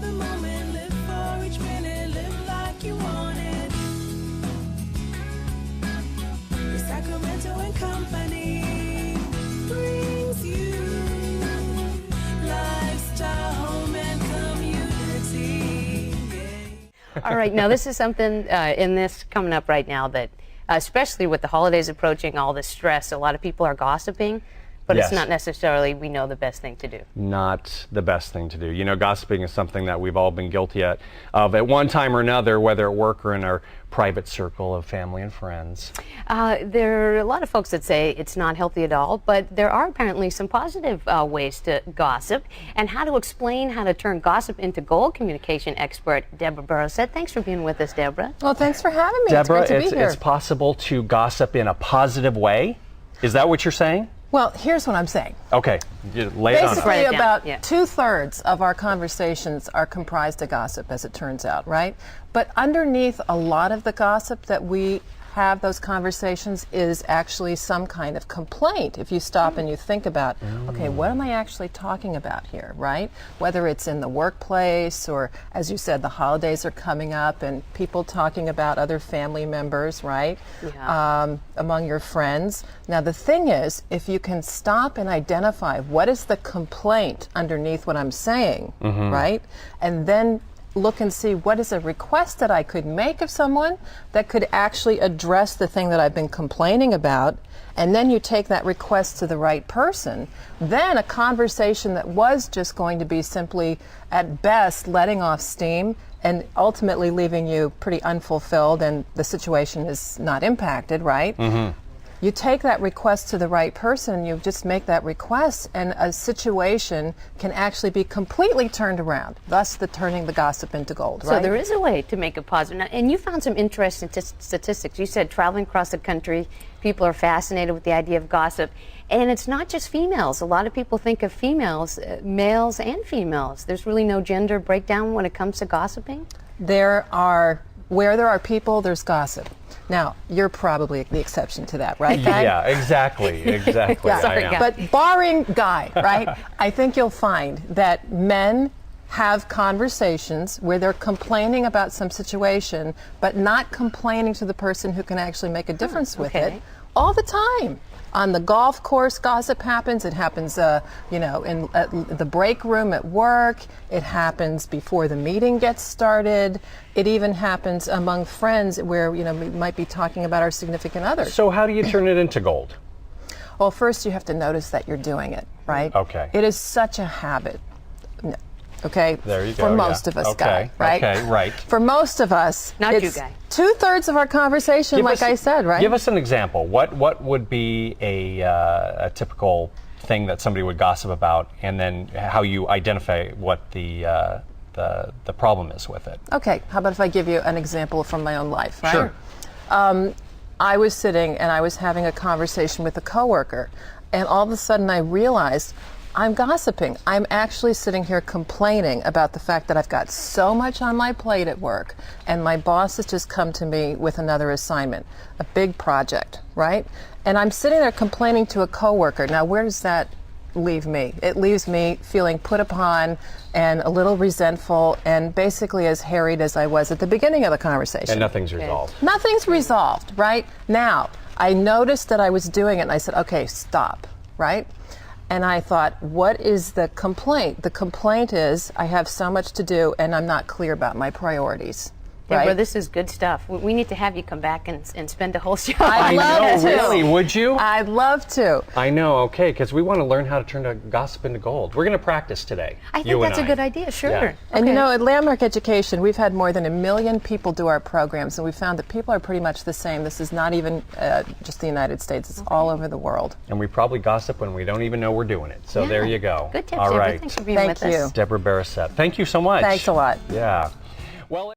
the moment, live for each minute, live like you want it. The Sacramento and Company brings you lifestyle, home, and community. All right, now this is something in this coming up right now that, especially with the holidays approaching, all the stress, a lot of people are gossiping, but Yes. it's not necessarily, we know, the best thing to do. Not the best thing to do. You know, gossiping is something that we've all been guilty of at one time or another, whether at work or in our private circle of family and friends. There are a lot of folks that say it's not healthy at all, but there are apparently some positive ways to gossip. And how to explain how to turn gossip into gold, communication expert Deb Beroset. Thanks for being with us, Deborah. Well, thanks for having me. Deborah, it's great to be here. it's possible to gossip in a positive way. Is that what you're saying? Well, here's what I'm saying. Okay, you lay it on us. Basically, Write it down. about Yeah. 2/3 of our conversations are comprised of gossip, as it turns out, right? But underneath a lot of the gossip that we have, those conversations, is actually some kind of complaint. If you stop and you think about, okay, what am I actually talking about here, right? Whether it's in the workplace or, as you said, the holidays are coming up and people talking about other family members, right? Yeah. Among your friends. Now, the thing is, if you can stop and identify what is the complaint underneath what I'm saying, right? And then look and see what is a request that I could make of someone that could actually address the thing that I've been complaining about, and then you take that request to the right person, then a conversation that was just going to be simply, at best, letting off steam and ultimately leaving you pretty unfulfilled and the situation is not impacted, right? You take that request to the right person and you just make that request, and a situation can actually be completely turned around, thus the turning the gossip into gold, right? So there is a way to make it positive. Now, and you found some interesting statistics. You said traveling across the country, people are fascinated with the idea of gossip. And it's not just females. A lot of people think of females, males and females. There's really no gender breakdown when it comes to gossiping? Where there are people, there's gossip. Now, you're probably the exception to that, right, Guy? Yeah, exactly. Exactly. Yeah. Sorry, I am. Guy. But barring Guy, right, I think you'll find that men have conversations where they're complaining about some situation, but not complaining to the person who can actually make a difference with okay. it all the time. On the golf course, gossip happens. It happens, you know, in the break room at work. It happens before the meeting gets started. It even happens among friends where, you know, we might be talking about our significant others. So how do you turn it into gold? Well, first you have to notice that you're doing it, right? Okay. It is such a habit. No. Okay. There you go. For most yeah. of us, Okay. Guy, right? Okay, right. For most of us, Not you, it's Guy. 2/3 of our conversation, Give like us- I said, right? Give us an example. What would be a typical thing that somebody would gossip about, and then how you identify what the problem is with it? Okay, how about if I give you an example from my own life, right? Sure. I was sitting and I was having a conversation with a coworker, and all of a sudden I realized I'm gossiping. I'm actually sitting here complaining about the fact that I've got so much on my plate at work, and my boss has just come to me with another assignment, a big project, right? And I'm sitting there complaining to a coworker. Now, where does that leave me? It leaves me feeling put upon and a little resentful and basically as harried as I was at the beginning of the conversation. And nothing's resolved. Nothing's resolved, right? Now, I noticed that I was doing it and I said, okay, stop, right? And I thought, what is the complaint? The complaint is I have so much to do and I'm not clear about my priorities. Deborah, Right? this is good stuff. We need to have you come back and spend a whole show. I'd love know, to. really, would you? I'd love to. I know, okay, because we want to learn how to turn the gossip into gold. We're going to practice today. I think you that's a and I. good idea, sure. Yeah. And you Okay. know, at Landmark Education, we've had more than 1 million people do our programs, and we found that people are pretty much the same. This is not even just the United States, it's all over the world. And we probably gossip when we don't even know we're doing it. So Yeah. there you go. Good tips, All Deborah. right. Thanks for being Thank with you. us. Deborah Beroset, thank you so much. Thanks a lot. Yeah.